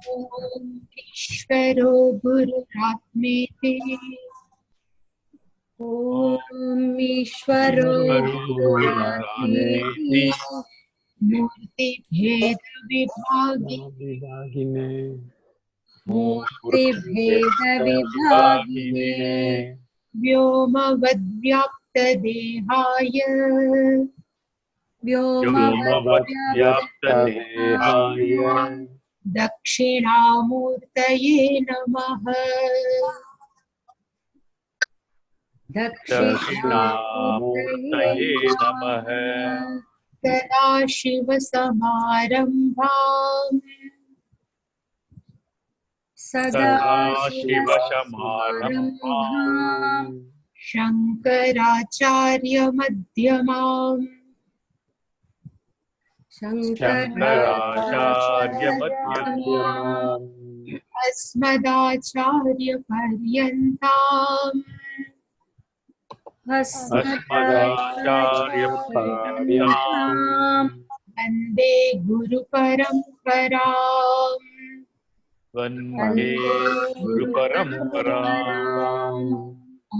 ॐ ईश्वरो गुरुरात्मेति ॐ ईश्वरो गुरुरात्मेति मूर्तिभेदविभागिने मूर्तिभेदविभागिने व्योमवद्व्याप्तदेहाय व्योमवद्व्याप्तदेहाय दक्षिणामूर्तये नमः। दक्षिणामूर्तये नमः। सदाशिवसमारम्भाम् सदाशिवसमारम्भाम् शङ्कराचार्यमध्यमाम् शङ्कराचार्यमध्यमाम् अस्मदाचार्यपर्यन्ताम् अस्मदाचार्यपर्यन्ताम् वन्दे गुरुपरम्पराम्। वन्दे गुरुपरम्पराम्। ॐ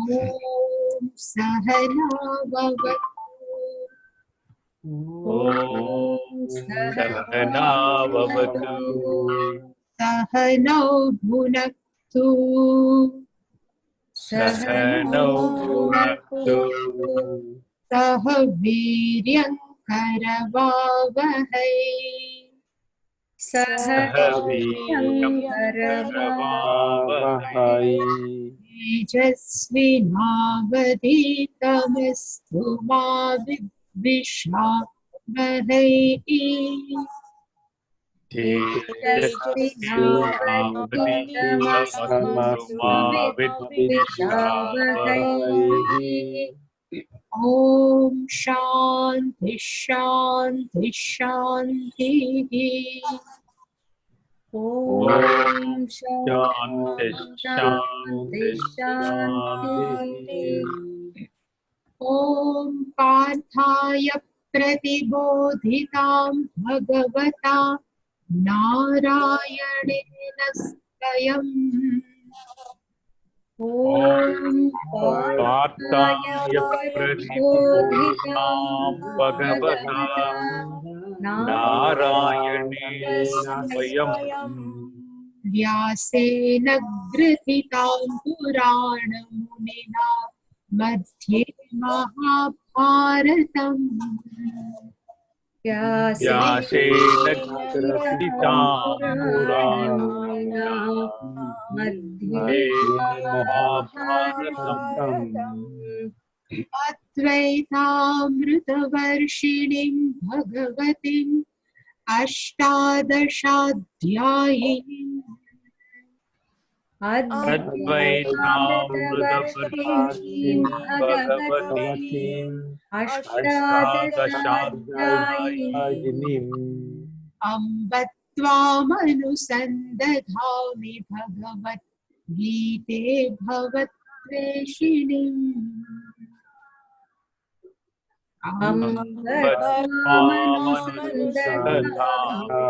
सहना भवतु ॐ सहना भवतु सहनौ भुनक्तु सहनौ भुनक्तु सह वीर्यङ्करवावहै सह वीर्यङ्करवावहै तेजस्विनावधीतमस्तु मा विद्विषावहै तेजस्विनावधीतमस्तु मा विद्विषावहै। ॐ शान्ति शान्ति शान्तिः। ॐ शान्ति शान्ति शान्तिः। ॐ पार्थाय प्रतिबोधितां भगवता नारायणेन स्वयं। ॐ पार्थाय प्रतिबोधितां भगवता नारायणेन स्वयं व्यासेन ग्रथितां पुराणमुनिना मध्ये महाभारतम्। व्यासेन ग्रथितां पुराणमुनिना मध्ये महाभारतम्। अद्वैतामृतवर्षिणीं भगवतीम् अष्टादशाध्यायिनीम् अद्वैतामृतवर्षिणीं भगवतीम् अष्टादशाध्यायिनीम् अम्ब त्वामनुसन्दधामि भगवद्गीते भवद्वेषिणीम्। अम्ब त्वामनुसन्दधामि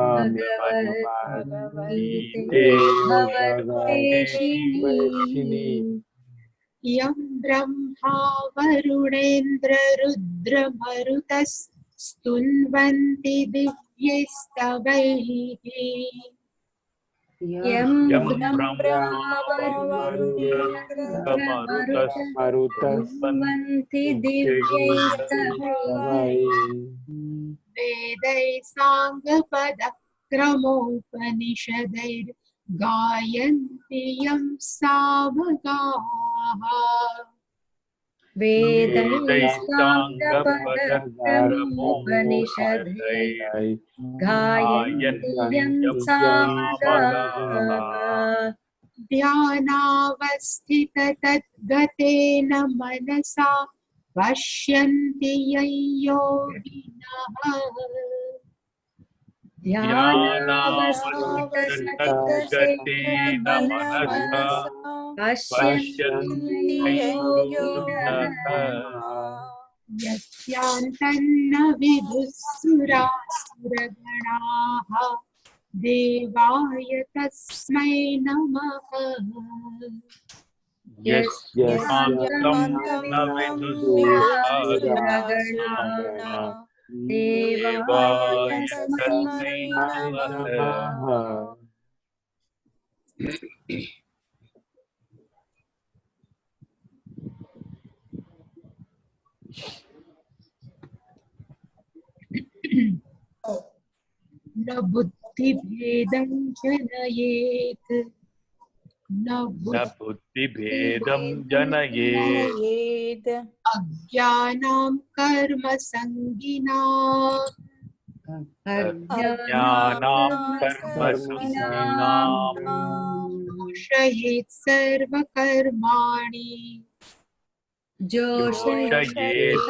भगवद्गीते भवद्वेषिणीम्। यं ब्रह्मा वरुणेन्द्ररुद्रमरुतस्तुन्वन्ति दिव्यैस्तवैः। यं ब्रह्मा वरुणेन्द्ररुद्रमरुतस्तुन्वन्ति दिव्यैस्तवैः। वेदैः साङ्गपदक्रमोपनिषदैर्गायन्ति यं सावगाः। वेदैः साङ्गपदक्रमोपनिषदैर्गायन्ति यं सावगाः। ध्यानावस्थिततद्गतेन मनसा पश्यन्ति यं योगिनः। ध्यानावस्थिततद्गतेन मनसा पश्यन्ति यं योगिनः। यस्यान्तन्न विदुः सुरासुरगणाः देवाय तस्मै नमः। यस्मान्तं न विदुषासुरगणा विदुषासुरगणा देवाय देवाय तस्मै तस्मै नमः। नमः। न बुद्धिभेदं जनयेत् न न बुद्धिभेदं जनयेत् जनयेत् अज्ञानां कर्मसङ्गिनां अज्ञानां कर्मसङ्गिनां मोक्षयेत् सर्वकर्माणि योषयेत्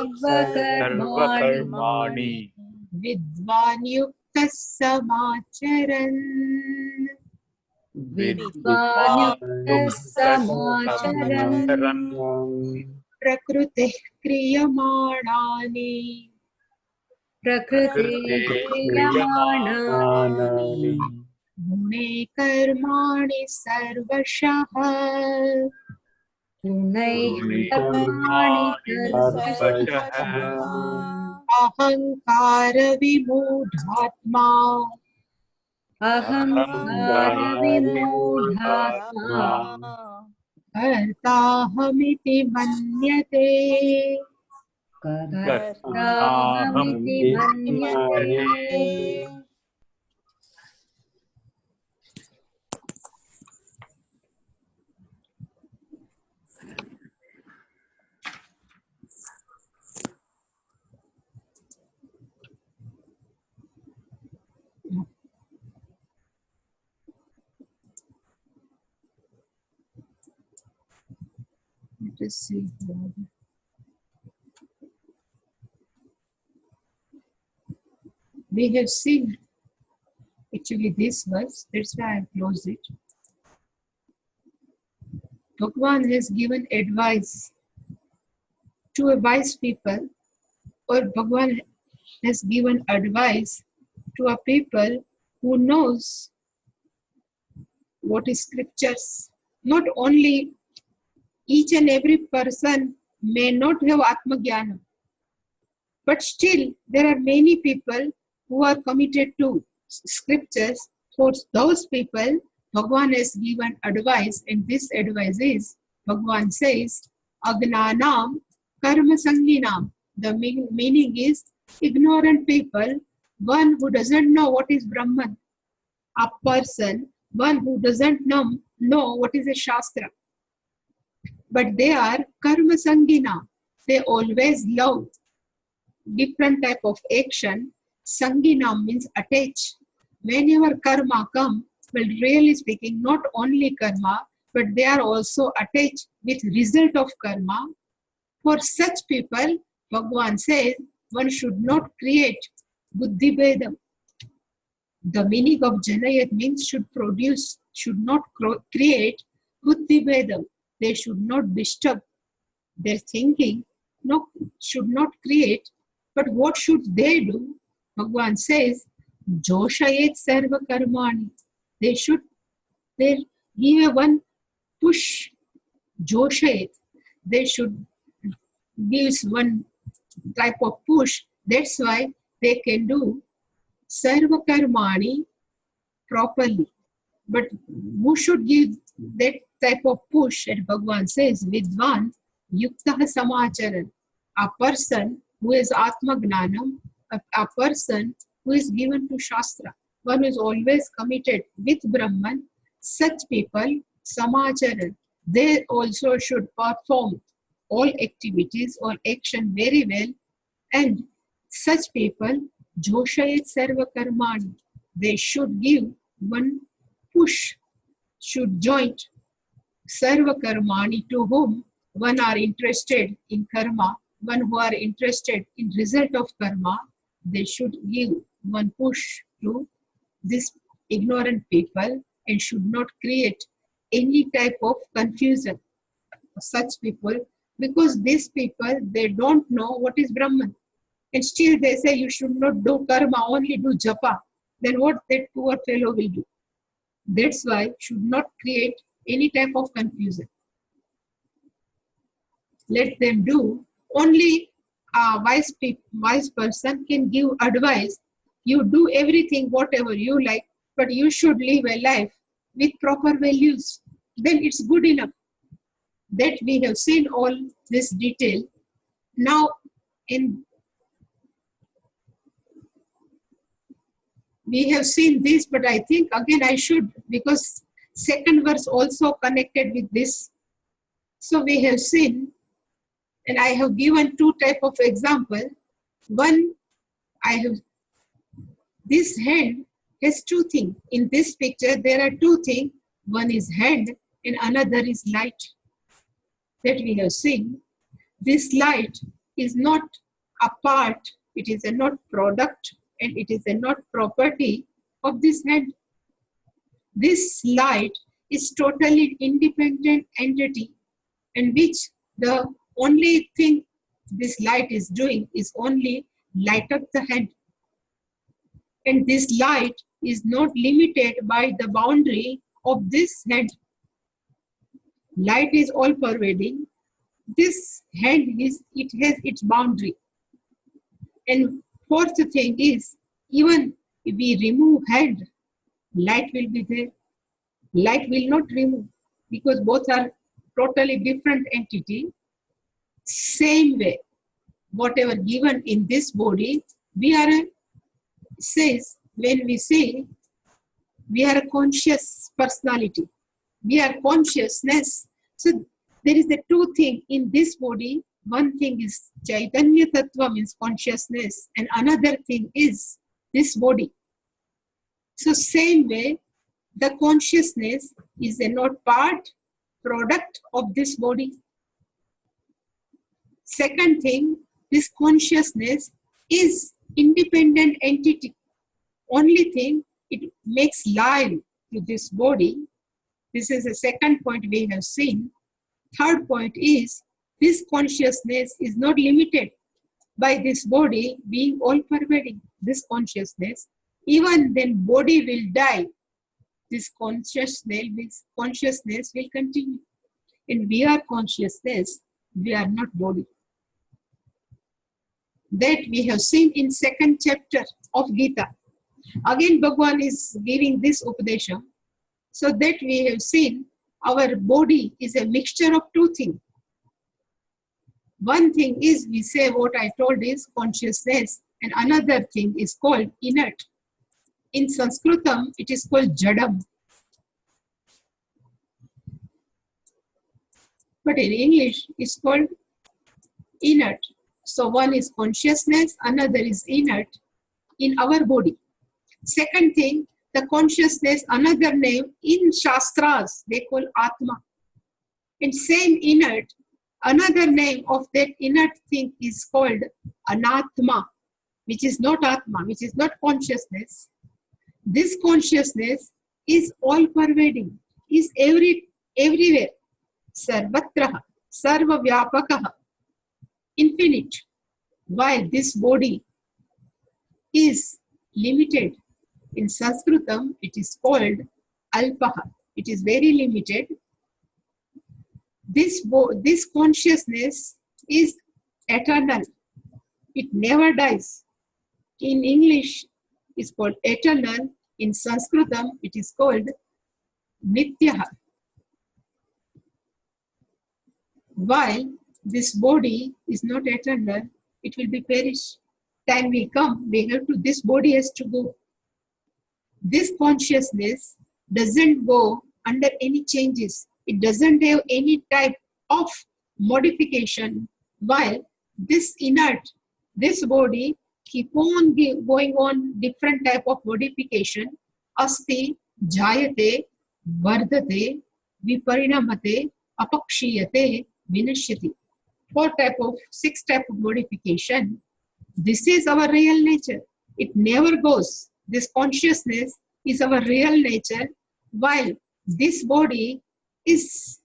सर्वकर्माणि विद्वान् युक्तः समाचरन् विद्वान् समाचरन् प्रकृतिः क्रियमाणानि प्रकृते क्रियमाणानि गुणे कर्माणि सर्वशः सर्वशः अहङ्कार विमूढात्मा अहङ्कारविमूढात्मा कर्ताहमिति मन्यते कर्ताहमिति मन्यते। Let us see. We have seen actually this verse, that's why I closed it. Bhagwan has given advice to a wise people, or Bhagwan has given advice to a people who knows what is scriptures. Not only each and every person may not have Atma Jnana, but still there are many people who are committed to scriptures. For those people, Bhagwan has given advice, and this advice is, Bhagwan says, Agnanam Karma Sanginam. The meaning is ignorant people, one who doesn't know what is Brahman, a person, one who doesn't know what is a Shastra. But they are Karma Sangina. They always love different type of action. Sanginam means attach. Whenever karma come, well, really speaking, not only karma, but they are also attached with result of karma. For such people, Bhagwan says, one should not create buddhi vedam. The meaning of janayat means should produce, should not create buddhi vedam. They should not disturb their thinking, no, should not create. But what should they do? Bhagwan says, Joshayet sarva karmani. They give one push, Joshayet. They should give one type of push. That's why they can do sarva karmani properly. But who should give that type of push? And Bhagwan says, Vidvan Yuktaha Samacharan. A person who is Atma Gnanam, a person who is given to Shastra, one who is always committed with Brahman, such people, Samacharan, they also should perform all activities or action very well, and such people, Joshayat Sarva Karmani, they should give one push, should join Sarva Karmani, to whom one are interested in karma, one who are interested in result of karma, they should give one push to this ignorant people and should not create any type of confusion for such people, because these people, they don't know what is Brahman, and still they say you should not do karma, only do japa. then what that poor fellow will do? That's why should not create any type of confusion. Let them do. Only a wise person can give advice. You do everything whatever you like, but you should live a life with proper values. Then it's good enough. That we have seen all this detail. Now, we have seen this, but I think again I should, because second verse also connected with this. So we have seen, and I have given two type of example. One, this hand has two things. In this picture, there are two things. One is hand and another is light. That we have seen. This light is not a part, it is a not product, and it is a not property of this hand. This light is totally independent entity, in which the only thing this light is doing is only light up the hand. And this light is not limited by the boundary of this hand. Light is all pervading. This hand has its boundary. And fourth thing is, even if we remove hand, light will be there. Light will not remove, because both are totally different entity. Same way, whatever given in this body, we are says when we say we are a conscious personality, we are consciousness. So there is the two things in this body. One thing is Chaitanya Tattva, means consciousness, and another thing is this body. So same way, the consciousness is a not part, product of this body. Second thing, this consciousness is independent entity. Only thing, it makes life to this body. This is the second point we have seen. Third point is, this consciousness is not limited by this body being all pervading. This consciousness, even then body will die, this consciousness will continue. And we are consciousness, we are not body. That we have seen in second chapter of Gita. Again, Bhagavan is giving this Upadesha. So that we have seen our body is a mixture of two things. One thing is, we say what I told is consciousness, and another thing is called inert. In Sanskritam, it is called Jadam. But in English, it's called inert. So one is consciousness, another is inert in our body. Second thing, the consciousness, another name in Shastras, they call Atma. And same inert, another name of that inert thing is called Anatma, which is not Atma, which is not consciousness. This consciousness is all pervading, is everywhere. Sarvatraha, Sarva Vyapakaha, infinite. While this body is limited. In Sanskritam, it is called Alpaha. It is very limited. This consciousness is eternal. It never dies. In English, it's called eternal. In Sanskritam, it is called Nityaha. While this body is not eternal, it will be perished. Time will come, this body has to go. This consciousness doesn't go under any changes. It doesn't have any type of modification. While this inert, this body keep on going on different type of modification. Asti, jayate, vardate, viparinamate, apakshiyate, vinashyati. Six type of modification. This is our real nature. It never goes. This consciousness is our real nature, while this body is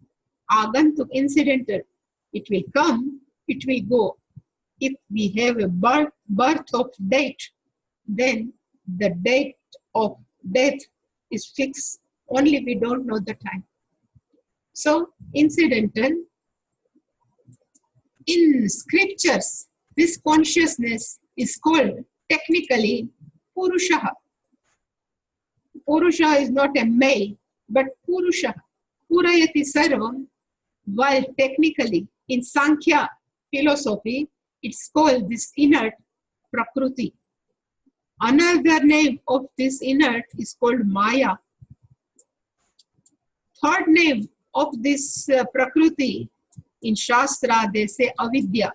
agantuk, incidental. It will come, it will go. If we have a birth of date, then the date of death is fixed. Only we don't know the time. So incidental. In scriptures, this consciousness is called technically Purusha. Purusha is not a male, but Purusha. Purayati Sarvam, while technically in Sankhya philosophy, it's called this inert Prakruti. Another name of this inert is called Maya. Third name of this Prakruti in Shastra, they say Avidya.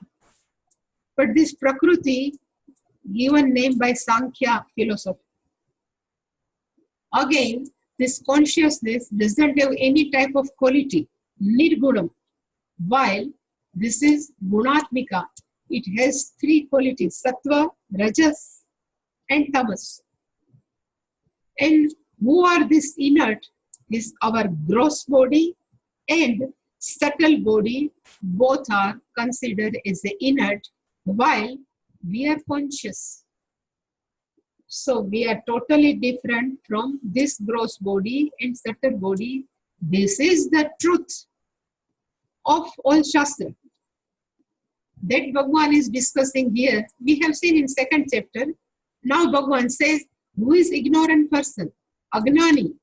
But this Prakruti, given name by Sankhya philosophy. Again, this consciousness doesn't have any type of quality, nirgunam, while this is gunatmika. It has three qualities, sattva, rajas, and tamas. And who are this inert? Is our gross body and subtle body, both are considered as the inert, while we are conscious. So we are totally different from this gross body and subtle body. This is the truth of all Shastra. That Bhagavan is discussing here. We have seen in second chapter. Now Bhagavan says, who is ignorant person? Agnani.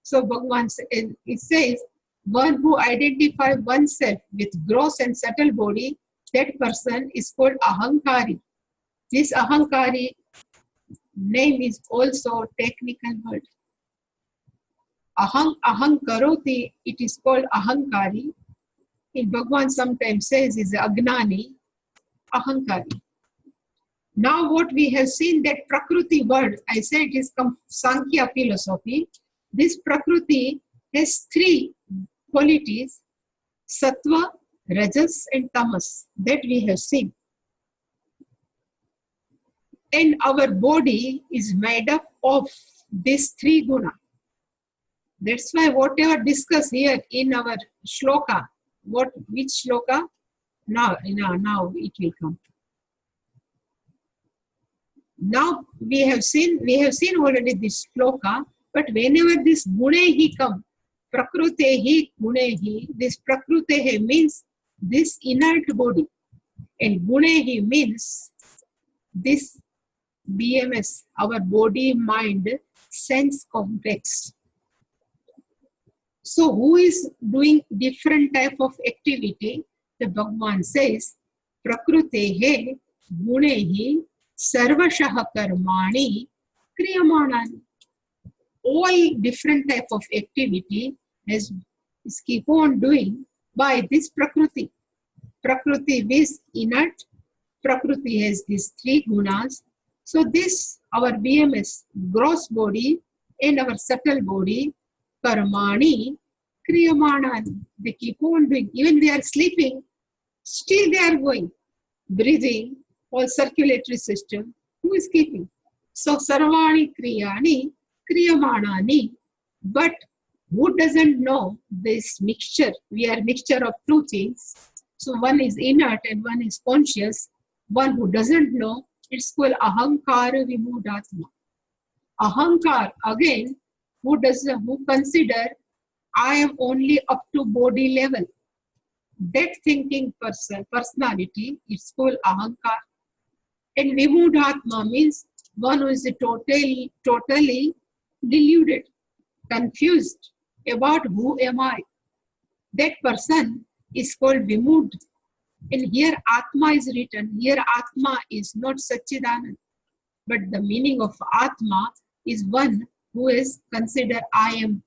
So Bhagavan it says, one who identifies oneself with gross and subtle body, that person is called Ahankari. This Ahankari name is also technical word. Ahankaroti, it is called Ahankari. In Bhagavan sometimes says is Agnani, Ahankari. Now what we have seen that Prakruti word, I said it is Sankhya philosophy. This Prakruti has three qualities, Sattva, Rajas and Tamas, that we have seen. And our body is made up of these three guna. That's why whatever discussed here in our shloka, which shloka? Now it will come. Now we have seen already this shloka, but whenever this gunehi come, prakrutehi gunehi, this prakrutehi means this inert body, and gunehi means this BMS, our body, mind, sense complex. So who is doing different type of activity? The Bhagavan says, Prakrutehe gunehi sarvashah karmani kriyamanani. All different type of activity is keep on doing by this Prakruti. Prakruti is inert. Prakruti has these three gunas. So this, our BMS, gross body and our subtle body, karmani, kriyamanani. They keep on doing. Even they are sleeping, still they are going. Breathing, or circulatory system, who is keeping? So sarvani kriyani, kriyamanani. But who doesn't know this mixture? We are a mixture of two things. So one is inert and one is conscious. One who doesn't know, it's called ahankara vimudhatma. Ahankar, again, who consider I am only up to body level. That thinking personality is called ahankar. And vimudhatma means one who is totally deluded, confused about who am I. That person is called vimud. And here Atma is written. Here Atma is not Satchidanand. But the meaning of Atma is one who is considered I am.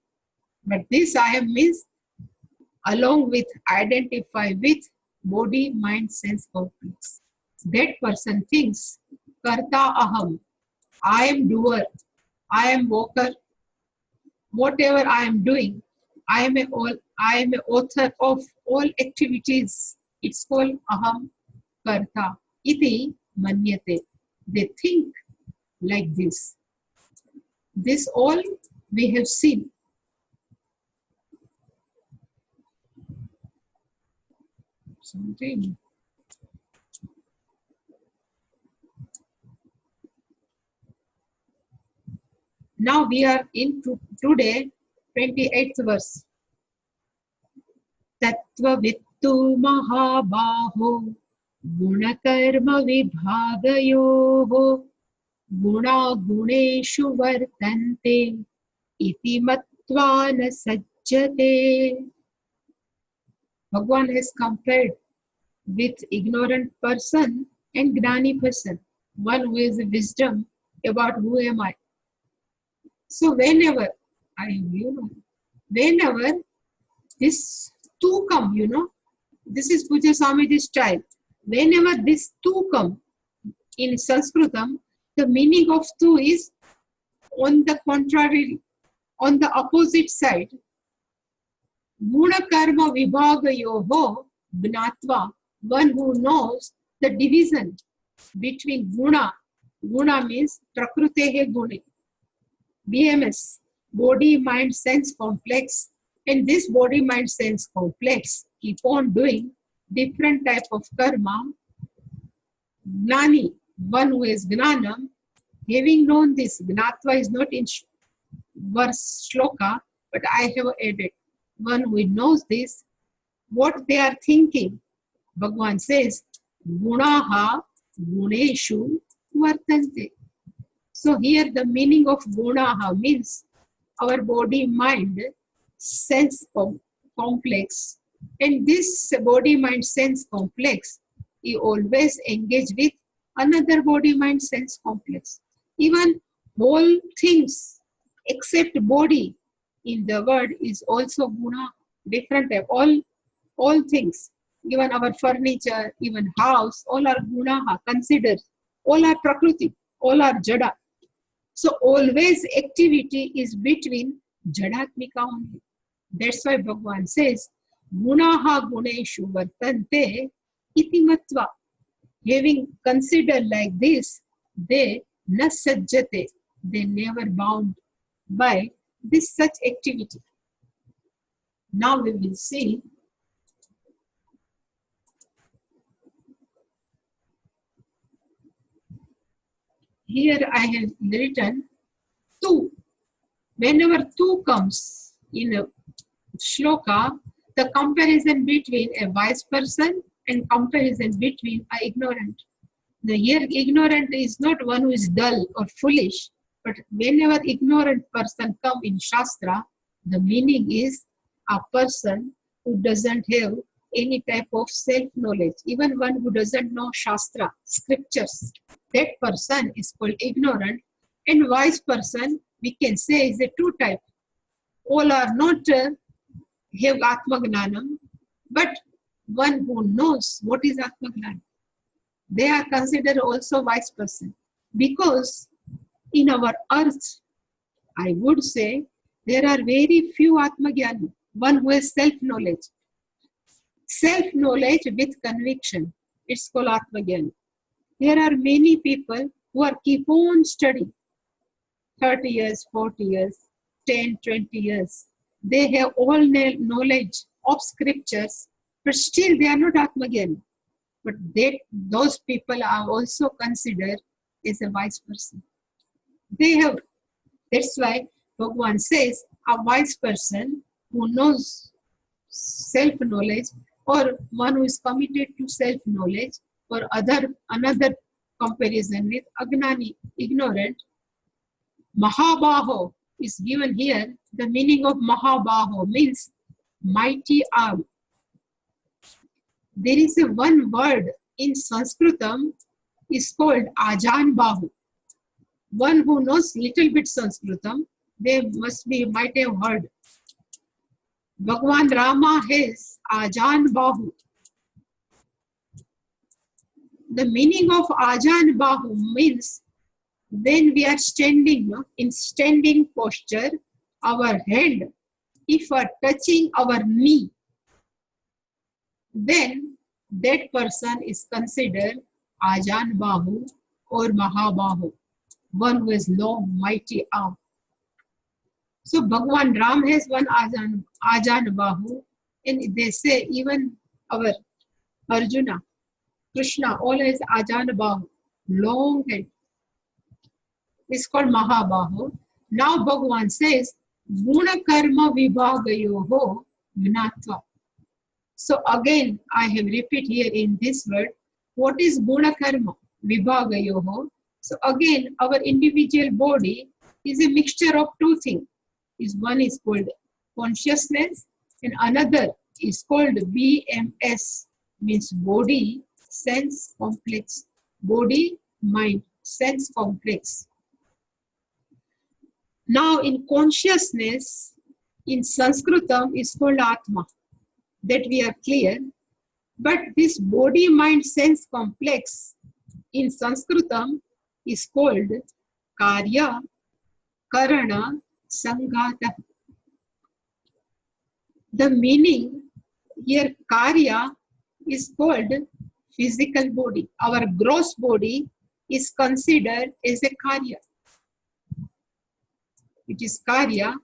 But this I am means along with identify with body, mind, sense complex. That person thinks Karta Aham. I am doer. I am walker. Whatever I am doing, I am an author of all activities. It's called aham karta iti manyate. They think like this. This all we have seen. Something. Now we are in today 28th verse. तत्त्ववित्तु महाबाहो गुणकर्म विभागयोः गुणागुणेषु वर्तन्ते इति मत्वा न सज्जते. Bhagwan has compared with ignorant person and gnani person, one who has wisdom about who am I. So whenever whenever this two come, this is Puja Swamiji's style. Whenever this two come in Sanskritam, the meaning of two is on the contrary, on the opposite side. Guna karma vibhagayoho gnatva, one who knows the division between guna. Guna means prakrutehe gune. BMS, body, mind, sense complex. And this body, mind, sense complex keep on doing different type of karma. Gnani, one who is gnanam, having known this, gnatva is not in verse shloka, but I have added. One who knows this, what they are thinking. Bhagwan says, gunaha guneshu vartante. So here the meaning of gunaha means our body, mind, sense complex. And this body, mind, sense complex, you always engage with another body, mind, sense complex. Even whole things except body in the word is also guna, different type. All things, even our furniture, even house, all are gunaha, considered. All are prakriti, all are jada. So always activity is between jadatmika only. That's why Bhagwan says, gunaha guneshu vartante iti matva. Having considered like this, they na sajjate, they never bound by this such activity. Now we will see here I have written two. Whenever two comes in a shloka, the comparison between a wise person and comparison between an ignorant. The here ignorant is not one who is dull or foolish, but whenever ignorant person come in Shastra, the meaning is a person who doesn't have any type of self-knowledge, even one who doesn't know Shastra, scriptures. That person is called ignorant, and wise person, we can say, is a two type. All are not have Atmagnanam, but one who knows what is Atmagnanam. They are considered also wise person. Because in our earth, I would say, there are very few Atmagyani, one who has self-knowledge. Self-knowledge with conviction, it's called Atmagyani. There are many people who are keep on studying, 30 years, 40 years, 10, 20 years. They have all knowledge of scriptures, but still they are not Atmagyani. But those people are also considered as a wise person. They have, that's why Bhagwan says, a wise person who knows self-knowledge, or one who is committed to self-knowledge, or another comparison with Agnani, ignorant. Mahabaho is given here. The meaning of Mahabaho means mighty arm. There is a one word in Sanskritam is called Ajan Bahu. One who knows little bit Sanskritam, they might have heard. Bhagwan Rama has Ajan Bahu. The meaning of Ajan Bahu means when we are standing, in standing posture, our hand, if are touching our knee, then that person is considered Ajan Bahu or Mahabahu, one who has long, mighty arm. So Bhagwan Ram has one Ajan Bahu, and they say even our Arjuna, Krishna, all has Ajan Bahu, long head. It's called Mahabahu. Now Bhagavan says, Guna karma vibhagayoho gnatva. So again, I have repeat here in this word, what is guna karma vibhagayoho? So again, our individual body is a mixture of two things. One is called consciousness and another is called BMS, means body, sense, complex. Body, mind, sense, complex. Now in consciousness, in Sanskritam is called Atma, that we are clear. But this body, mind, sense complex in Sanskritam is called Karya, Karana, Sanghata. The meaning here, Karya is called physical body. Our gross body is considered as a Karya. It is Karya.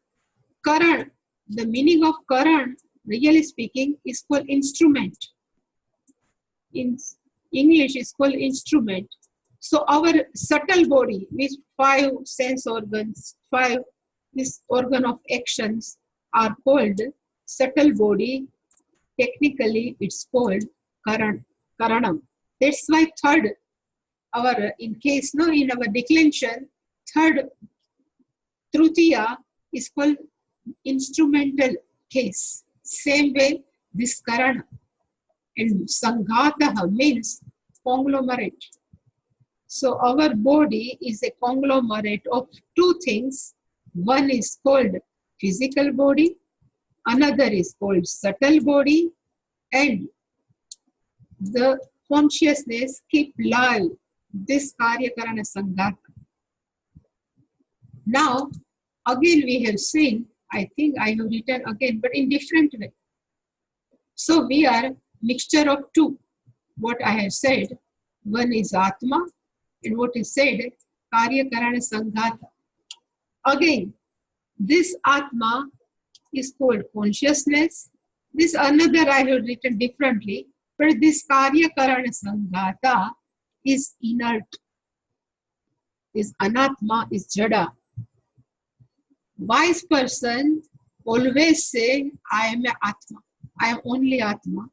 Karan, the meaning of Karan, really speaking, is called instrument. In English, is called instrument. So our subtle body, with 5 sense organs, 5 this organ of actions are called subtle body. Technically, it's called Karanam. That's why third, our in case no in our declension, third Trutiya is called instrumental case. Same way, this Karana and Sanghataha means conglomerate. So our body is a conglomerate of two things. One is called physical body, another is called subtle body, and the consciousness keep live this Karya Karana Sanghata. Now, again we have seen, I think I have written again, but in different way. So we are mixture of two. What I have said, one is Atma, and what is said, Karya Karana Sanghata. Again, this Atma is called consciousness. This another I have written differently, but this Karya Karana Sanghata is inert. This Anatma is Jada. Wise person always say, I am a Atma. I am only Atma.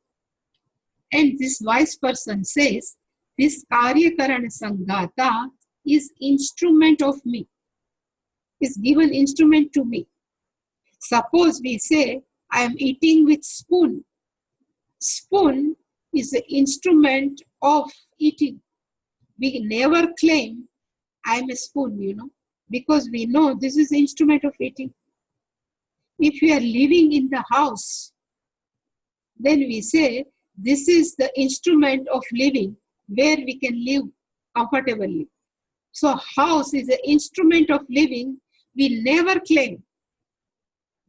And this wise person says, this Karya Karana Sanghata is instrument of me. Is given instrument to me. Suppose we say, I am eating with spoon. Spoon is the instrument of eating. We never claim, I am a spoon, because we know this is the instrument of eating. If we are living in the house, then we say, this is the instrument of living where we can live comfortably. So house is the instrument of living. We never claim,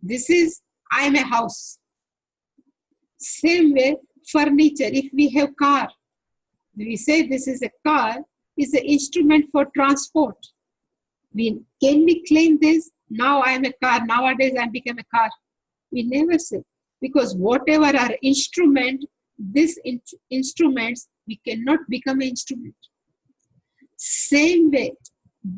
this is, I am a house. Same way, furniture, if we have car, we say this is a car, is an instrument for transport. Can we claim this? Now I am a car, nowadays I become a car. We never say, because whatever our instrument, these instruments, we cannot become an instrument. Same way,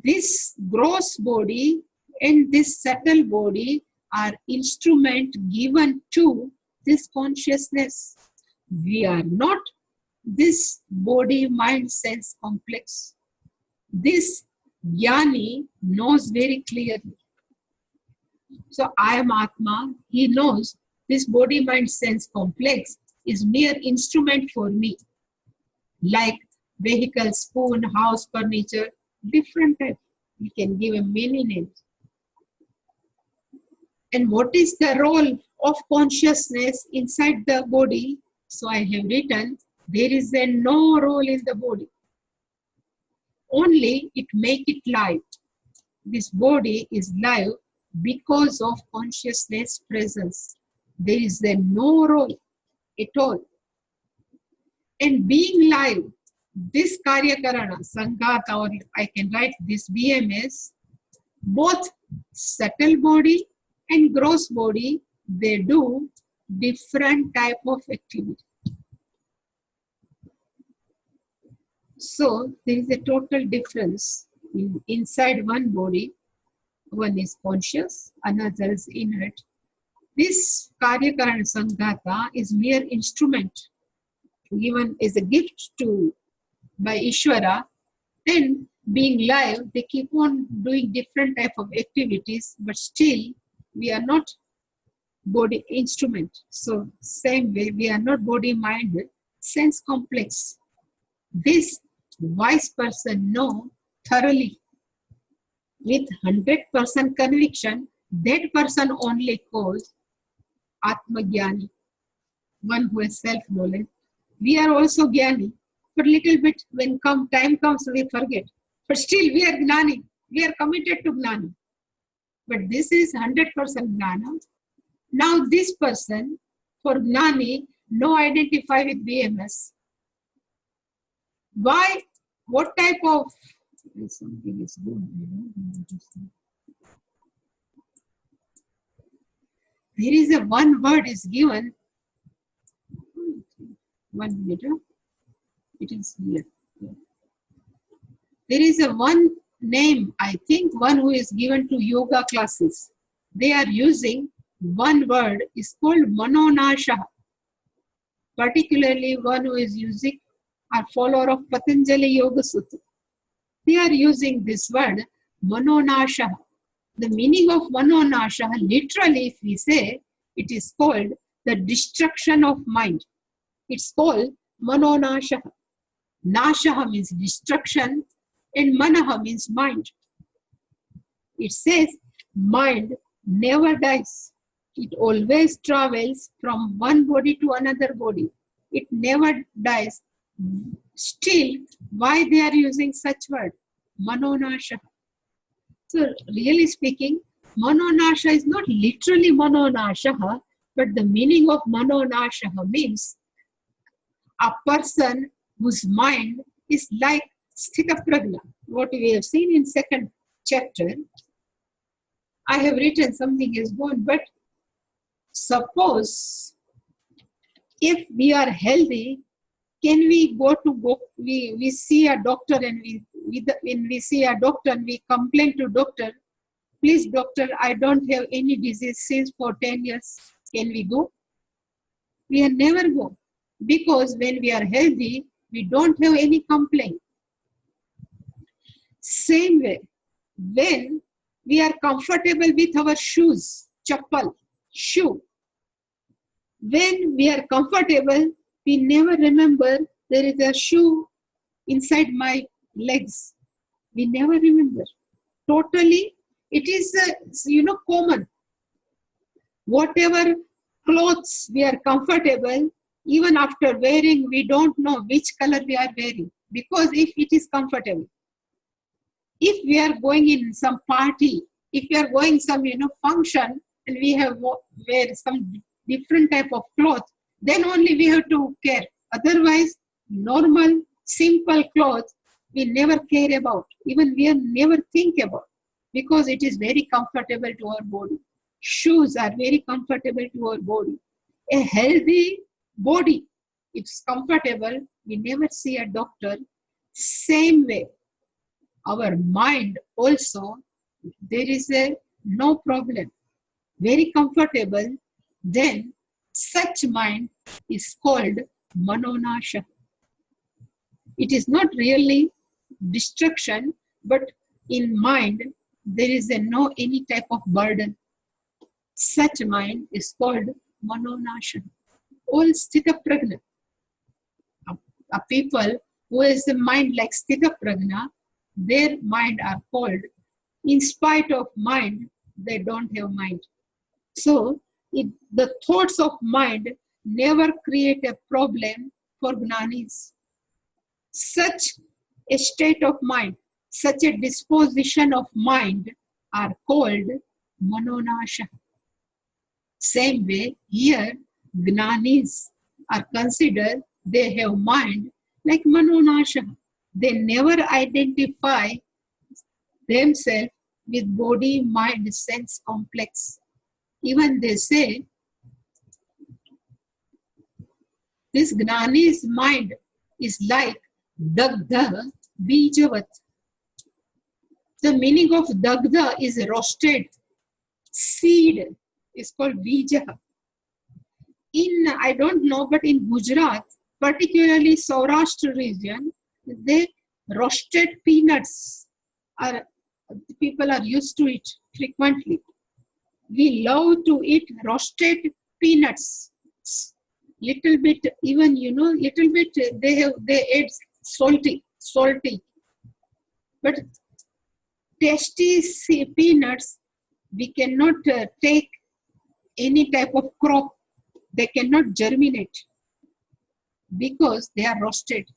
this gross body and this subtle body are instrument given to this consciousness. We are not this body, mind, sense complex. This Jnani knows very clearly. So I am Atma. He knows this body, mind, sense complex is mere instrument for me. Like vehicle, spoon, house, furniture, different type. We can give a many names. And what is the role of consciousness inside the body? So I have written, there is no role in the body. Only it make it live. This body is live because of consciousness presence. There is no role at all. And being live, this Karya Karana, Sanghata, or I can write this BMS, both subtle body and gross body, they do different type of activity. So there is a total difference inside one body. One is conscious, another is inert. This Karyakarana Sanghata is mere instrument given as a gift to by Ishvara, and being live, they keep on doing different type of activities, but still we are not body instrument. So same way, we are not body mind, sense complex. This wise person know thoroughly with 100% conviction, that person only calls Atma Jnani, one who has self-knowledge. We are also Jnani, but little bit when time comes, we forget. But still we are Gnani. We are committed to Gnani. But this is 100% Gnana. Now this person, for Gnani, no identify with BMS. Why? What type of... Something is going. There is a one word is given. 1 minute. It is here. There is a one name, I think, one who is given to yoga classes. They are using one word is called Manonasha. Particularly one who is using a follower of Patanjali Yoga Sutra. They are using this word Manonasha. The meaning of Manonasha, literally if we say, it is called the destruction of mind. It's called Manonasha. Nasha means destruction and Manaha means mind. It says mind never dies. It always travels from one body to another body. It never dies. Still, why they are using such word? Manonasha. So really speaking, Manonasha is not literally Manonasha, but the meaning of Manonasha means a person whose mind is like Sthita Prajna. What we have seen in second chapter. I have written something is gone, but suppose if we are healthy, can we we see a doctor and when we see a doctor and we complain to doctor, please doctor, I don't have any disease since for 10 years. Can we go? We are never go. Because when we are healthy, we don't have any complaint. Same way, when we are comfortable with our shoes, chappal, shoe, when we are comfortable, we never remember there is a shoe inside my legs. We never remember. Totally, it is, common. Whatever clothes we are comfortable, even after wearing, we don't know which color we are wearing. Because if it is comfortable. If we are going in some party, if we are going some, function, and we have wear some different type of cloth, then only we have to care. Otherwise, normal, simple clothes, we never care about. Even we never think about. Because it is very comfortable to our body. Shoes are very comfortable to our body. A healthy body, it's comfortable. We never see a doctor. Same way, our mind also, there is no problem. Very comfortable. Then such mind is called Manonasha. It is not really destruction, but in mind, there is no any type of burden. Such mind is called Manonasha. All Sthita Prajna. A people who has a mind like Sthita Prajna, their mind are called, in spite of mind, they don't have mind. So, the thoughts of mind never create a problem for Gnanis. Such a state of mind, such a disposition of mind are called Manonasha. Same way, here, Gnanis are considered, they have mind like Manonasha. They never identify themselves with body, mind, sense complex. Even they say, this Gnani's mind is like Dagdha Bijavat. The meaning of dagda is roasted. Seed is called bija. In, I don't know, but in Gujarat, particularly Saurashtra region, they roasted peanuts are, people are used to it frequently. We love to eat roasted peanuts. Little bit, even, little bit, they add salty. But tasty peanuts, we cannot take any type of crop. They cannot germinate because they are roasted.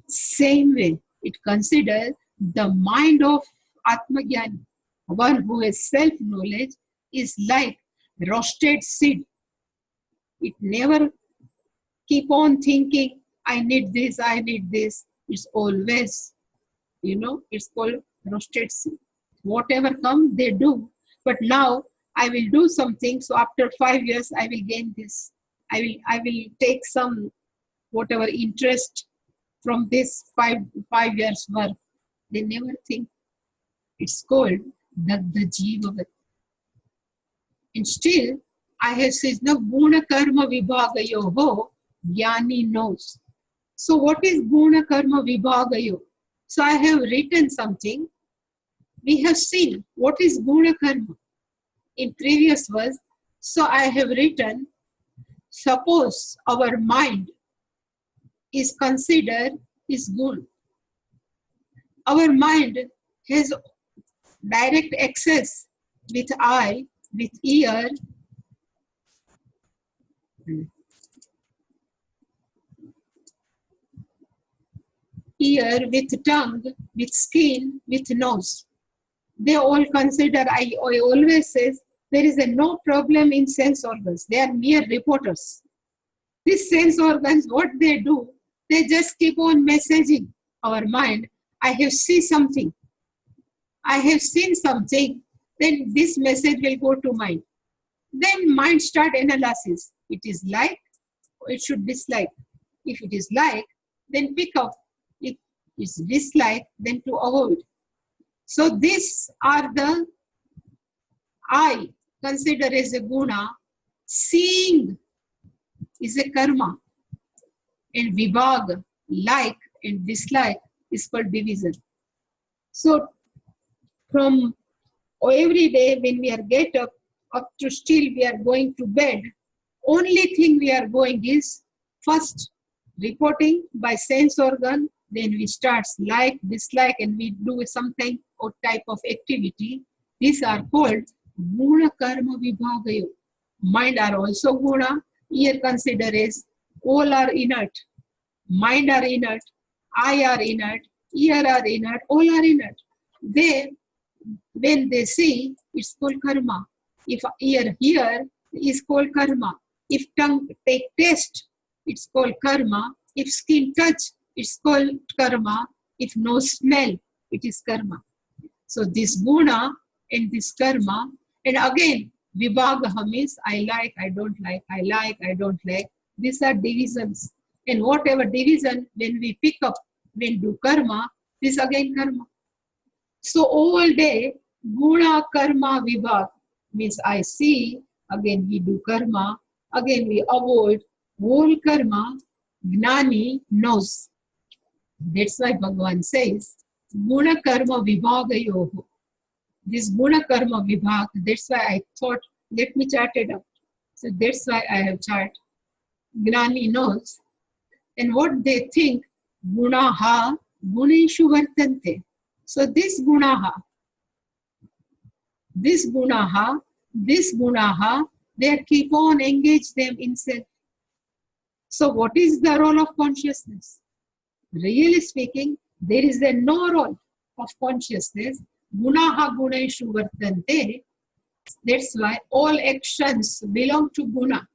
Same way, it considers the mind of Atmagyan, one who has self-knowledge, is like roasted seed. It never keep on thinking, I need this, I need this. It's always, it's called roasted seed. Whatever comes, they do. But now I will do something, so after 5 years, I will gain this. I will take some, whatever interest from this five years work. They never think. It's called Dagda Jivavat. And still, I have said, no, Guna Karma Vibhagayoho, Jnani knows. So what is Guna Karma Vibhagayo? So I have written something. We have seen what is Guna Karma in previous verse. So I have written, suppose our mind is considered is good. Our mind has direct access with eye, with ear, with tongue, with skin, with nose. They all consider, I always say, there is no problem in sense organs. They are mere reporters. These sense organs, what they do, they just keep on messaging our mind. I have seen something. I have seen something. Then this message will go to mind. Then mind start analysis. It is like, it should dislike. If it is like, then pick up. If it's dislike, then to avoid. So these are the I consider as a guna. Seeing is a karma. And vibhaga, like and dislike, is called division. So from every day when we are get up to still we are going to bed, only thing we are going is first reporting by sense organ, then we start like, dislike, and we do something or type of activity. These are called guna karma vibhagayo. Mind are also guna. Here consider as all are inert. Mind are inert. Eye are inert. Ear are inert. All are inert. They, when they see, it's called karma. If ear hear, it's called karma. If tongue take taste, it's called karma. If skin touch, it's called karma. If nose smell, it is karma. So this guna and this karma, and again, vibhaga means I like, I don't like, I like, I don't like. These are divisions. And whatever division, when we pick up, when do karma, this again karma. So all day, guna karma vibhag means I see, again we do karma, again we avoid, whole karma, gnani knows. That's why Bhagavan says, guna karma vibhagayoho. This guna karma vibhag, that's why I thought, let me chart it up. So that's why I have chart. Gnani knows. And what they think, gunaha, guneshu vartante. So this gunaha, they keep on engage them in self. So what is the role of consciousness? Really speaking, there is no role of consciousness. Gunaha guneshu vartante. That's why all actions belong to guna.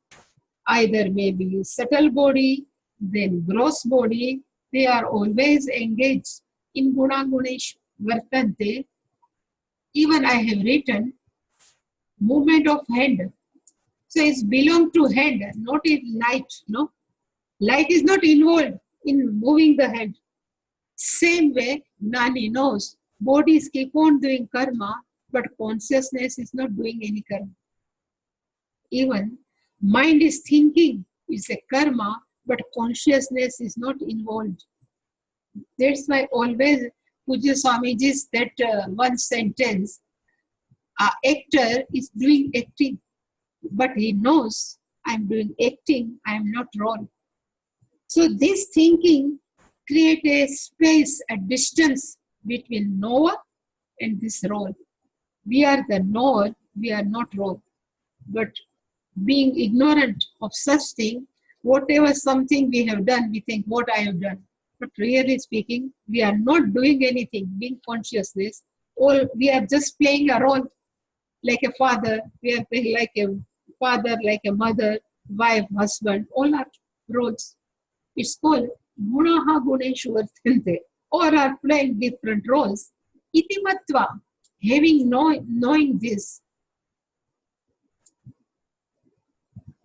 Either maybe subtle body, then gross body, they are always engaged in guna guneshu vartante. Even I have written movement of hand. So it's belong to hand, not in light. No, light is not involved in moving the hand. Same way, Gnani knows Bodies keep on doing karma, but consciousness is not doing any karma. Even mind is thinking is a karma, but consciousness is not involved. That's why always Puja Swamiji's that one sentence, actor is doing acting, but he knows I'm doing acting, I'm not role. So this thinking create a space, a distance between knower and this role. We are the knower, we are not role. But being ignorant of such thing, whatever something we have done, we think what I have done. But really speaking, we are not doing anything, being consciousness, or we are just playing a role like a father, we are playing like a father, like a mother, wife, husband, all are roles. It's called gunaha guneshu vartante, or are playing different roles. Iti matva, knowing this,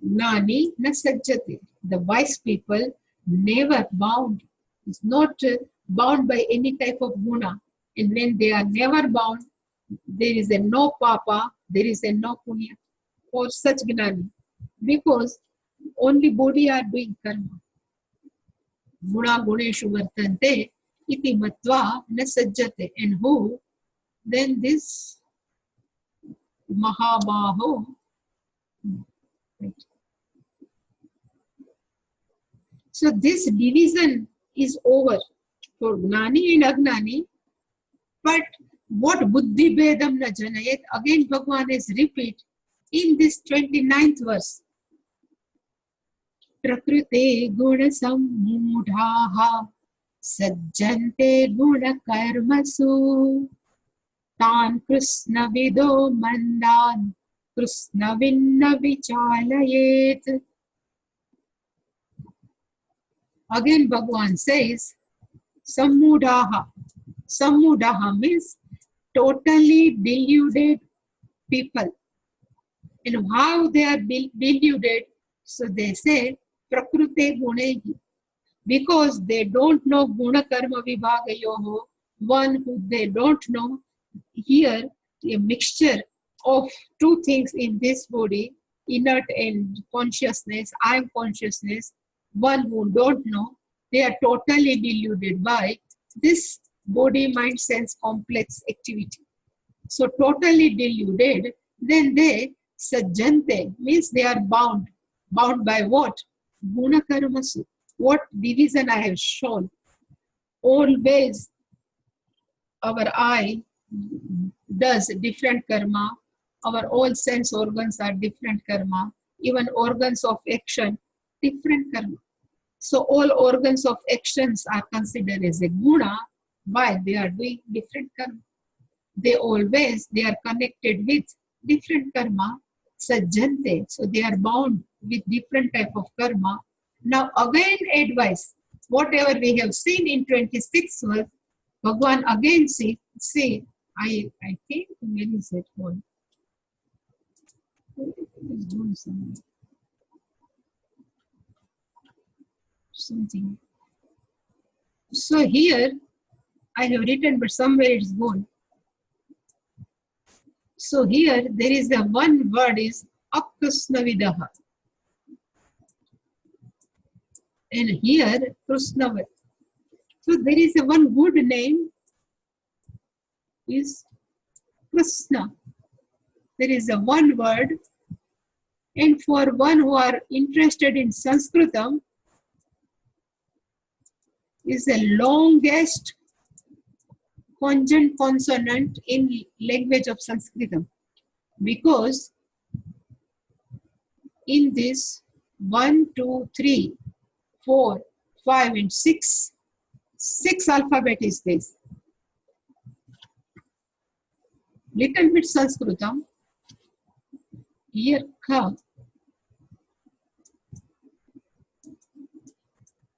Nani na sajjate. The wise people never bound. It's not bound by any type of guna. And when they are never bound, there is a no papa, there is a no punya for such gnani. Because only body are doing karma. Guna guneshu vartante iti matva na sajjate. And who? Then this Mahabaho. So this division is over for Gnani and Agnani. But what Buddhi Bedam na Janayat, again Bhagwan is repeat in this 29th verse. Prakrute guna sammudhaha sajjante guna karmasu tan krishna vido mandan krishna vinna vichalayet. Again Bhagwan says, Sammudaha. Sammudaha means totally deluded people. And how they are deluded? So they say, Prakrute Gunehi. Because they don't know Guna Karma Vibhagayoho, one who they don't know. Here, a mixture of two things in this body, inert and consciousness, I am consciousness, one who don't know, they are totally deluded by this body, mind, sense complex activity. So totally deluded, then they sajjante means they are bound. Bound by what? Guna karmasu. What division I have shown. Always our eye does different karma. Our all sense organs are different karma. Even organs of action, different karma. So all organs of actions are considered as a guna. Why? They are doing different karma. They are connected with different karma, sajjante. So they are bound with different type of karma. Now again advice, whatever we have seen in 26th verse, Bhagwan again say, I think, where is it going? Something. So here I have written, but somewhere it's gone. So here there is a one word is Akrishnavidaha. And here Krishnavat. So there is a one good name is Krishna. There is a one word. And for one who are interested in Sanskritam, is the longest conjunct consonant in language of Sanskritam, because in this 1, 2, 3, 4, 5 and 6 alphabet is this. Little bit Sanskritam. Here Kha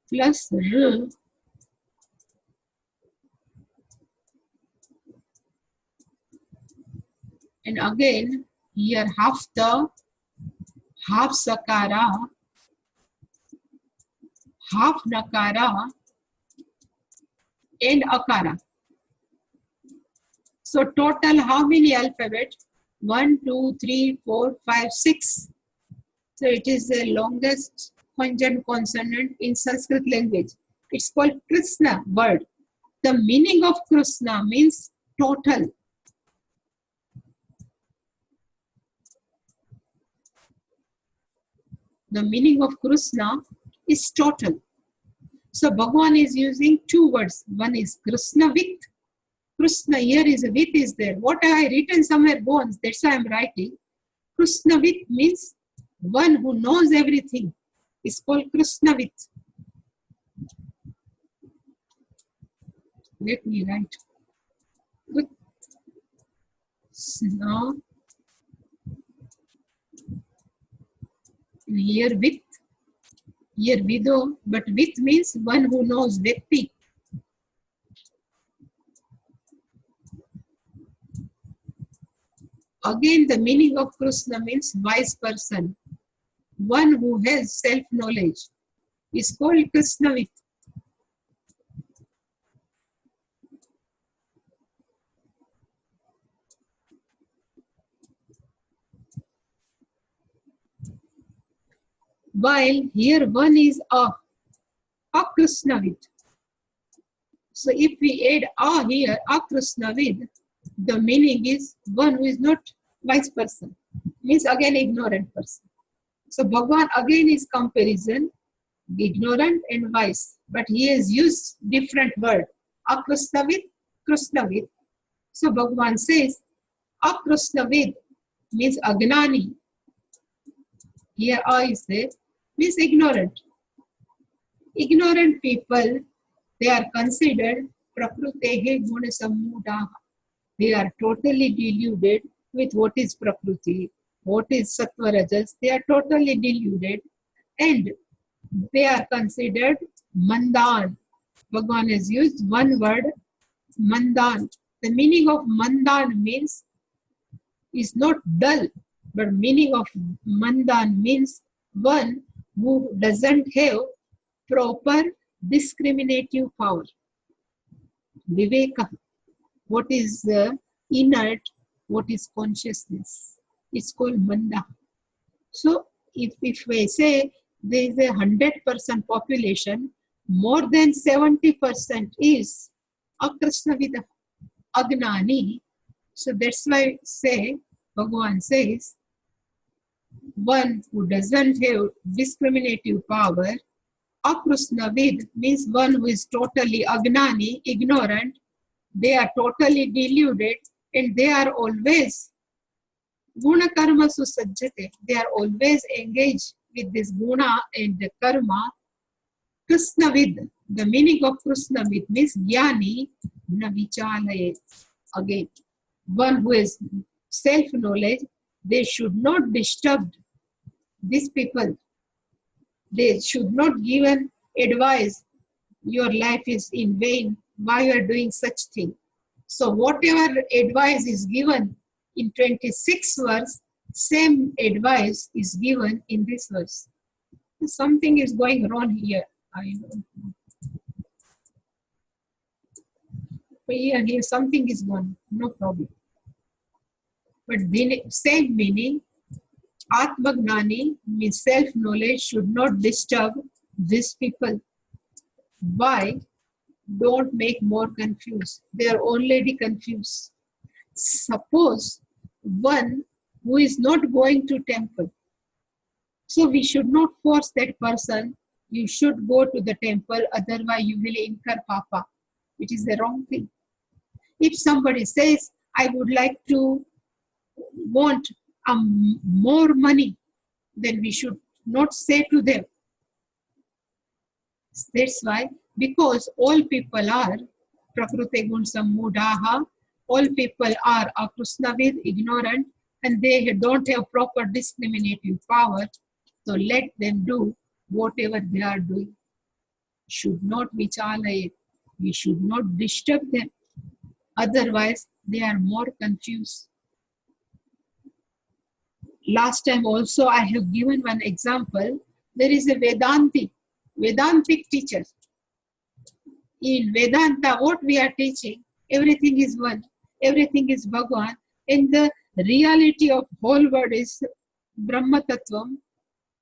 plus R and again here hafta, half sakara, half nakara and akara. So total how many alphabets? 1, 2, 3, 4, 5, 6. So it is the longest conjugate consonant in Sanskrit language. It's called Krishna word. The meaning of Krishna means total. The meaning of Krishna is total. So Bhagavan is using two words. One is Krishna with. Krishna here is a with is there. What I written somewhere bones, that's why I'm writing. Krishna with means one who knows everything. It's called Krishna with. Let me write. Krishna. Here with. Here Vido, but with means one who knows Vyakti. Again, the meaning of Krishna means wise person. One who has self-knowledge is called Krishna with. While here one is a Krishna with. So if we add a here, a Krishna with, the meaning is one who is not wise person. Means again ignorant person. So Bhagavan again is comparison, ignorant and wise. But he has used different word. A Krishna with, Krishna with. So Bhagavan says, a Krishna with means Agnani. Here a is there. Means ignorant. Ignorant people, they are considered prakrutehe guna sammudaha. They are totally deluded with what is prakriti, what is sattva rajas. They are totally deluded and they are considered mandan. Bhagavan has used one word, mandan. The meaning of mandan means is not dull, but meaning of mandan means one who doesn't have proper discriminative power. Viveka, what is inert, what is consciousness. It's called manda. So if we say there is a 100% population, more than 70% is akrishna-vida, agnani. So that's why say, Bhagavan says, one who doesn't have discriminative power, akrishna-vid means one who is totally agnani, ignorant. They are totally deluded and they are always guna karma susajjate. They are always engaged with this guna and karma. Krishna-vid, the meaning of Krishna-vid means jnani na vichalaye. Again, one who has self-knowledge, they should not disturb these people. They should not give an advice, your life is in vain, why you are doing such thing. So whatever advice is given in 26 verse, same advice is given in this verse. Something is going wrong here. I don't know. But here something is gone, no problem. But same meaning, Atmagnani means self-knowledge should not disturb these people. Why? Don't make more confused. They are already confused. Suppose one who is not going to temple. So we should not force that person. You should go to the temple, otherwise you will incur papa. It is the wrong thing. If somebody says, I would like to want more money, then we should not say to them. That's why, because all people are prakrute gun sammudaha, all people are akrishna-vid, ignorant, and they don't have proper discriminative power. So let them do whatever they are doing. Should not be chalaye. We should not disturb them. Otherwise, they are more confused. Last time also I have given one example. There is a Vedantic teacher. In Vedanta, what we are teaching, everything is one. everything is Bhagwan, and the reality of whole world is Brahma Tattvam,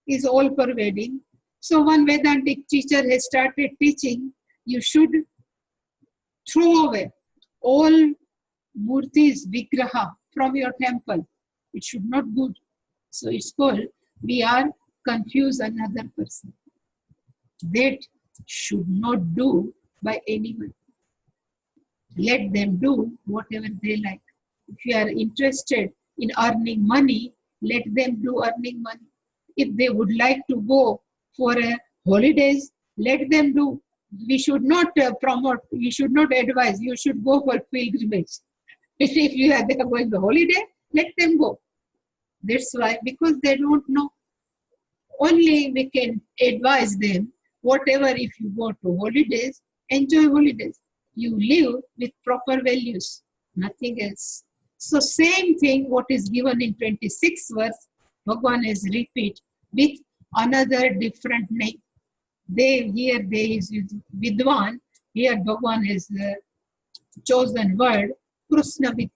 is all pervading. So one Vedantic teacher has started teaching, you should throw away all murtis, vigraha from your temple. It should not good. So it's called, we are confuse another person. That should not do by anyone. Let them do whatever they like. If you are interested in earning money, let them do earning money. If they would like to go for holidays, let them do. We should not promote, we should not advise, you should go for pilgrimage. If they are going to holiday, let them go. That's why, because they don't know. Only we can advise them, whatever, if you go to holidays, enjoy holidays. You live with proper values, nothing else. So same thing, what is given in 26th verse, Bhagavan has repeat with another different name. Here there is Vidwan, here Bhagavan has chosen word, Krishna Vid.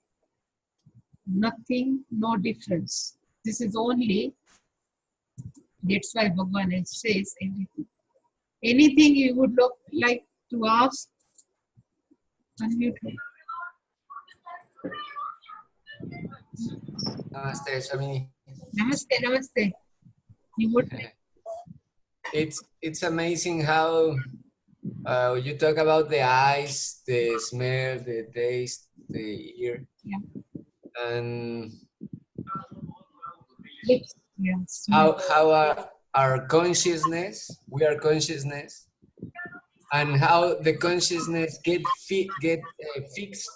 Nothing, no difference. This is only, that's why Bhagavan says everything. Anything you would like to ask? Unmute. Namaste, Swami. Namaste, namaste. You would like? It's amazing how you talk about the eyes, the smell, the taste, the ear, Yeah. and Lips. Yes. how our consciousness, we are consciousness, and how the consciousness get fixed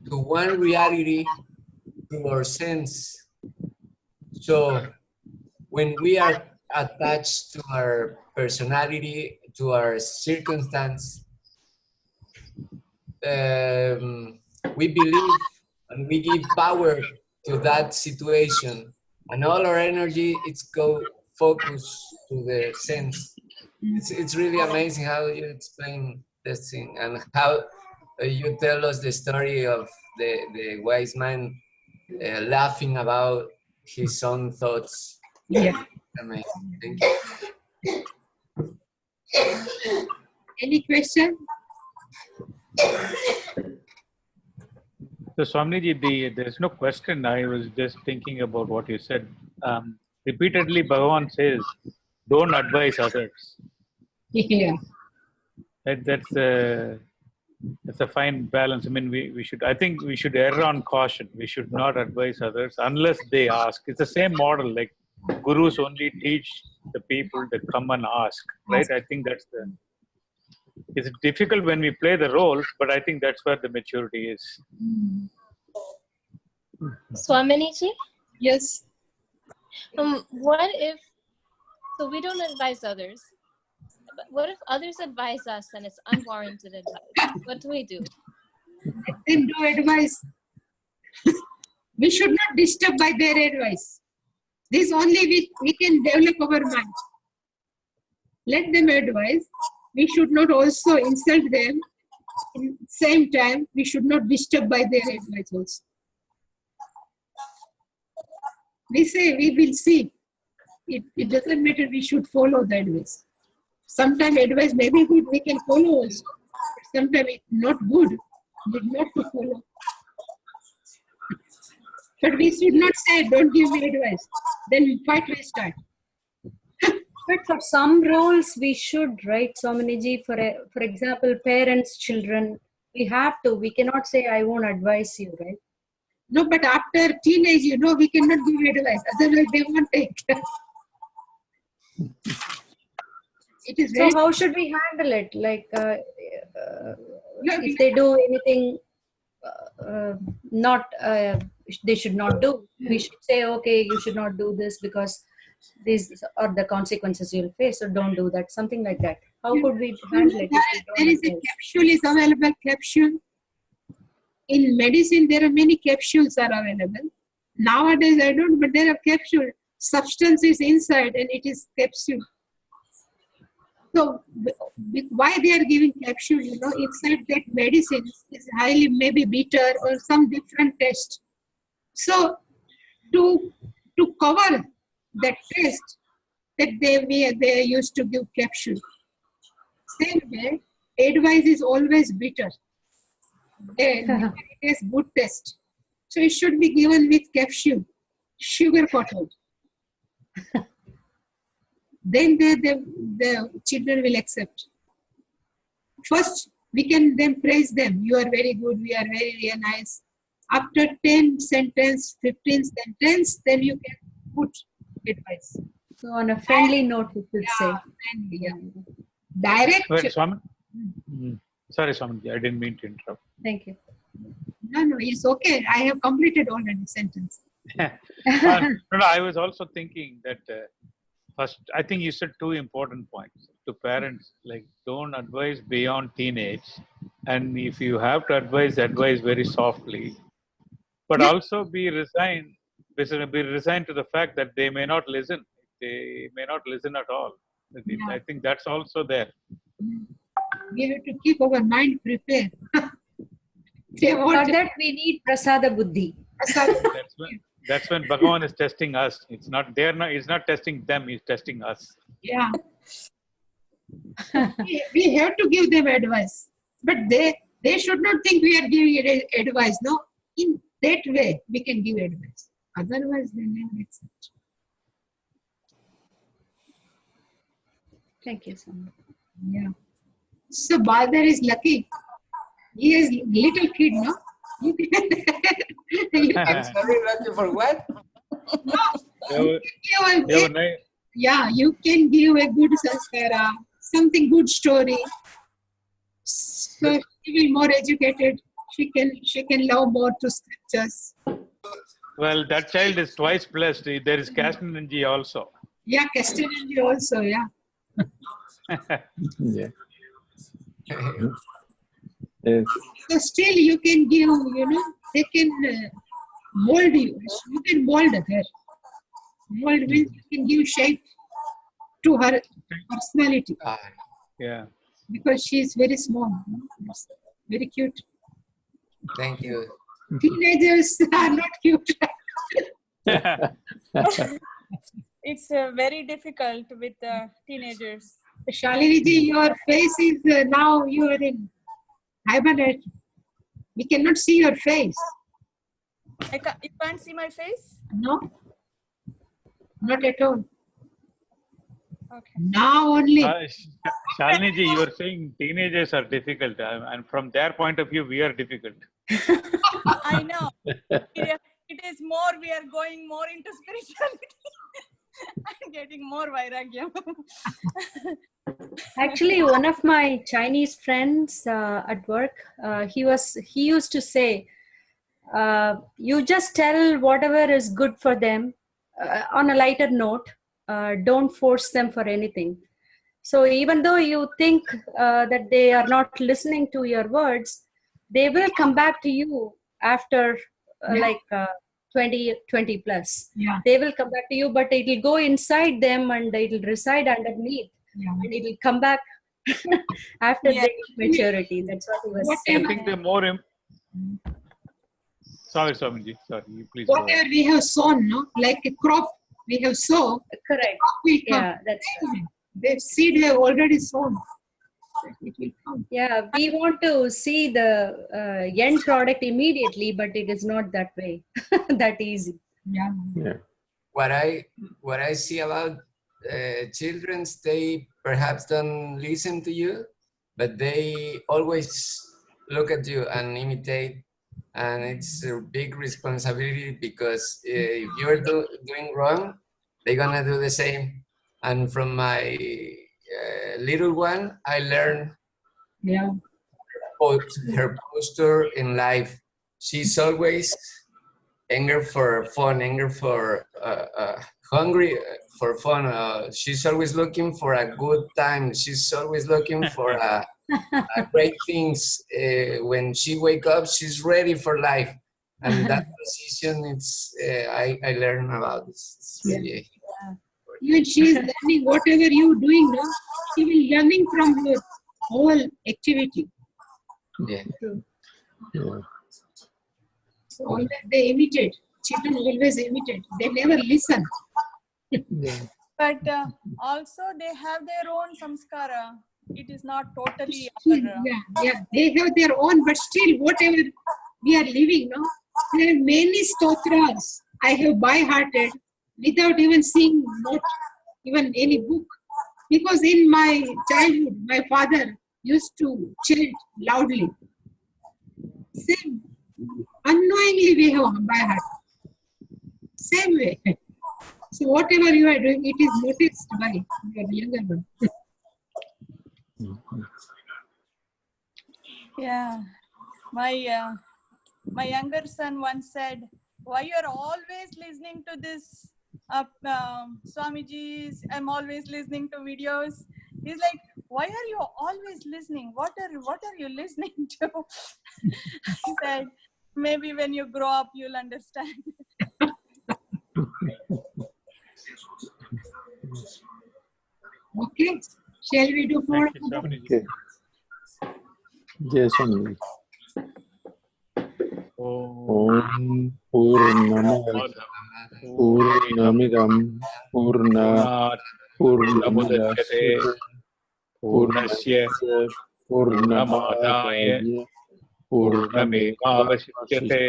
to one reality through our sense. So when we are attached to our personality, to our circumstance, we believe and we give power to that situation, and all our energy it's go focus to the sense. It's really amazing how you explain this thing, and how you tell us the story of the wise man laughing about his own thoughts. Yeah. Amazing. Thank you. Any question? So Swamiji, there's no question. I was just thinking about what you said. Repeatedly, Bhagavan says, "Don't advise others." Yeah. That's a fine balance. I mean, we should. I think we should err on caution. We should not advise others unless they ask. It's the same model. Like gurus only teach the people that come and ask, right? I think that's the. It's difficult when we play the role, but I think that's where the maturity is. Swaminiji, Yes. what if, so we don't advise others, but what if others advise us and it's unwarranted advice? What do we do? Let them do advice. We should not disturb by their advice. This only we can develop our mind. Let them advise. We should not also insult them. In the same time, we should not disturb by their advice also. We say, we will see. It doesn't matter, we should follow the advice. Sometimes advice may be good, we can follow also. Sometimes it's not good, not to follow. But we should not say, don't give me advice. Then fight will start. But for some roles, we should, right, Swaminiji? For example, parents, children, we have to. We cannot say, I won't advise you, right? No, but after teenage, we cannot give advice. Otherwise, they won't take. It is So how should we handle it? Like, if they do anything they should not do, we should say, okay, you should not do this because these are the consequences you'll face, so don't do that. Something like that. How could we handle it? There is a capsule is available, capsule. In medicine, there are many capsules are available. Nowadays, I don't, but there are capsule. Substance is inside and it is capsule. So why they are giving capsule? You know, inside that medicine is highly maybe bitter or some different taste. So to cover that taste, that they used to give capsule. Same way, advice is always bitter. It has good taste. So it should be given with capsule, sugar coated. Then the children will accept. First, we can then praise them. You are very good. We are very, very nice. After 10 sentence, 15 sentence, then you can put advice. So on a friendly note, we should say. Friendly, yeah. Direct. Well, Swamin, sorry, Swamin, I didn't mean to interrupt. Thank you. No, it's okay. I have completed already sentence. No, I was also thinking that first, I think you said two important points to parents, like don't advise beyond teenage. And if you have to advise very softly, but also be resigned to the fact that they may not listen. They may not listen at all. I think that's also there. We have to keep our mind prepared. For that, we need prasada buddhi. That's when Bhagavan is testing us. It's not he's not testing them, he's testing us. Yeah. We have to give them advice. But they should not think we are giving advice. No, in that way we can give advice. Otherwise they never accept. Thank you so much. Yeah. So Badar is lucky. He is little kid, no? I'm sorry, lucky for what? You can give a good sanskara, something good story. So she will be more educated. She can love more to scriptures. Well, that child is twice blessed. There is Castananji also. Yeah, Castananji also, yeah. Yeah. Yes. So still you can give, they can mold you. You can mold her. Mold means you can give shape to her personality. Yeah. Because she is very small, very cute. Thank you. Teenagers are not cute. It's very difficult with teenagers. Shalini ji, your face is now you are in hibernate. We cannot see your face. You can't see my face? No, not at all. Okay. Now only. Shalini ji, you are saying teenagers are difficult, and from their point of view, we are difficult. I know. It is more, we are going more into spirituality. I'm getting more vairagya. Actually, one of my Chinese friends at work, he used to say, you just tell whatever is good for them on a lighter note. Don't force them for anything. So even though you think that they are not listening to your words, they will come back to you after 20 plus. Yeah. They will come back to you, but it will go inside them and it will reside underneath. Yeah. And it will come back after their maturity. That's what he was saying. I think the more... Sorry, Swamiji. Sorry, you please. Whatever we have sown, no? Like a crop we have sown. Correct. Crop will come. Yeah, that's right. The seed we have already sown. It will come. Yeah, we want to see the end product immediately, but it is not that way, that easy. Yeah. Yeah. What I see about children, they perhaps don't listen to you, but they always look at you and imitate. And it's a big responsibility because if you're doing wrong, they're gonna do the same. And from my little one, I learned her posture in life. She's always anger for fun, anger for hungry for fun. She's always looking for a good time. She's always looking for great things. When she wake up, she's ready for life. And that position, it's I learned about this. It's really, Even she is learning whatever you doing, no? She will learning from your whole activity. Yeah. Yeah. So always they imitate. Children always imitate. They never listen. Yeah. But also they have their own samskara. It is not totally Still, our. yeah, they have their own, but still, whatever we are living, no, there are many stotras I have by-hearted without even seeing not even any book. Because in my childhood, my father used to chant loudly. Same, unknowingly we have by-heart. Same way. So whatever you are doing, it is noticed by your younger one. Yeah, my younger son once said, "Why you are always listening to this, Swamiji's? I'm always listening to videos." He's like, "Why are you always listening? What are you listening to?" I said, "Maybe when you grow up, you'll understand." Okay, shall we do for? Thank you, Swamiji. Okay. Jai Swami. Om Purnamad Purnamidam Purnat Purnamudachyate Purnasya Purnamadaya Purnamevavasishyate.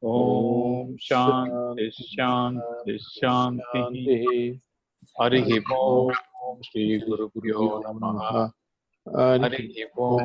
Om Shanti Shanti Shanti. Harihi Om Shri Guru Pyo Namaha. Harihi Om.